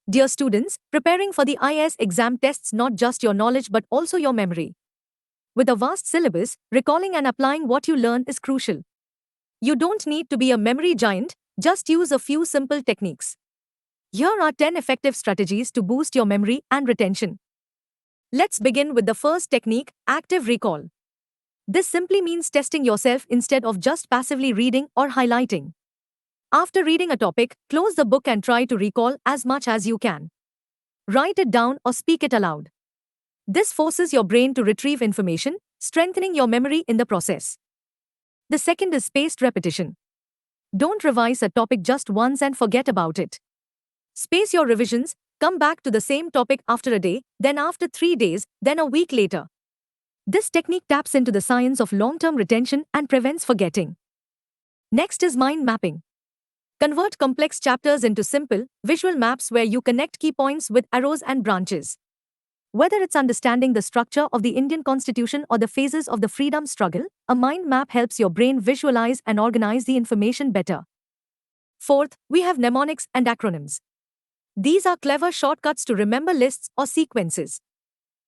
Dear students, preparing for the IAS exam tests not just your knowledge but also your memory. With a vast syllabus, recalling and applying what you learn is crucial. You don't need to be a memory giant, just use a few simple techniques. Here are 10 effective strategies to boost your memory and retention. Let's begin with the first technique, active recall. This simply means testing yourself instead of just passively reading or highlighting. After reading a topic, close the book and try to recall as much as you can. Write it down or speak it aloud. This forces your brain to retrieve information, strengthening your memory in the process. The second is spaced repetition. Don't revise a topic just once and forget about it. Space your revisions, come back to the same topic after a day, then after 3 days, then a week later. This technique taps into the science of long-term retention and prevents forgetting. Next is mind mapping. Convert complex chapters into simple, visual maps where you connect key points with arrows and branches. Whether it's understanding the structure of the Indian Constitution or the phases of the freedom struggle, a mind map helps your brain visualize and organize the information better. Fourth, we have mnemonics and acronyms. These are clever shortcuts to remember lists or sequences.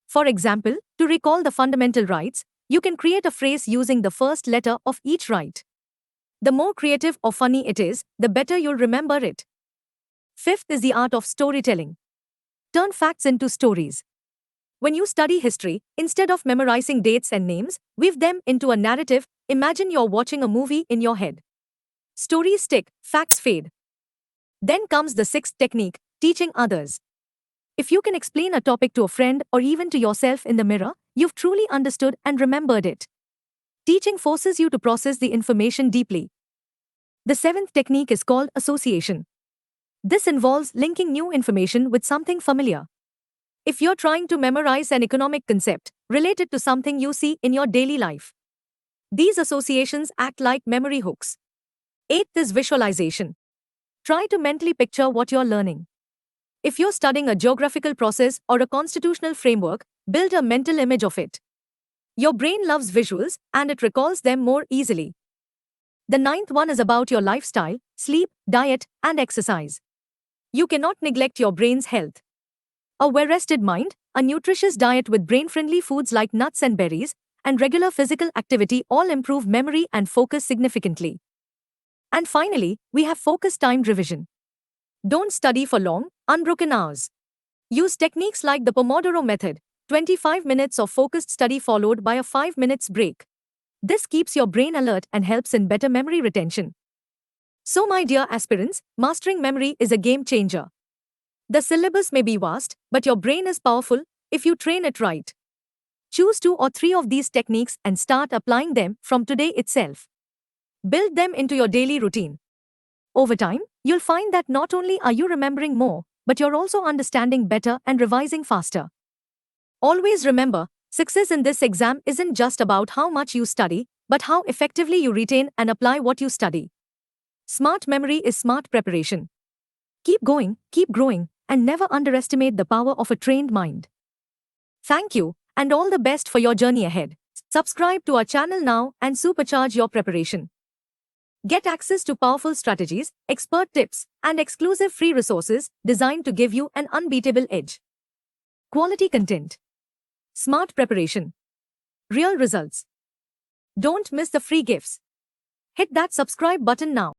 For example, to recall the fundamental rights, you can create a phrase using the first letter of each right. The more creative or funny it is, the better you'll remember it. Fifth is the art of storytelling. Turn facts into stories. When you study history, instead of memorizing dates and names, weave them into a narrative. Imagine you're watching a movie in your head. Stories stick, facts fade. Then comes the sixth technique, teaching others. If you can explain a topic to a friend or even to yourself in the mirror, you've truly understood and remembered it. Teaching forces you to process the information deeply. The seventh technique is called association. This involves linking new information with something familiar. If you're trying to memorize an economic concept, relate it to something you see in your daily life. These associations act like memory hooks. Eighth is visualization. Try to mentally picture what you're learning. If you're studying a geographical process or a constitutional framework, build a mental image of it. Your brain loves visuals, and it recalls them more easily. The ninth one is about your lifestyle, sleep, diet, and exercise. You cannot neglect your brain's health. A well-rested mind, a nutritious diet with brain-friendly foods like nuts and berries, and regular physical activity all improve memory and focus significantly. And finally, we have focus-timed revision. Don't study for long, unbroken hours. Use techniques like the Pomodoro method, 25 minutes of focused study followed by a 5 minutes break. This keeps your brain alert and helps in better memory retention. So my dear aspirants, mastering memory is a game changer. The syllabus may be vast, but your brain is powerful if you train it right. Choose 2 or 3 of these techniques and start applying them from today itself. Build them into your daily routine. Over time, you'll find that not only are you remembering more, but you're also understanding better and revising faster. Always remember, success in this exam isn't just about how much you study, but how effectively you retain and apply what you study. Smart memory is smart preparation. Keep going, keep growing, and never underestimate the power of a trained mind. Thank you, and all the best for your journey ahead. Subscribe to our channel now and supercharge your preparation. Get access to powerful strategies, expert tips, and exclusive free resources designed to give you an unbeatable edge. Quality content. Smart preparation. Real results. Don't miss the free gifts. Hit that subscribe button now.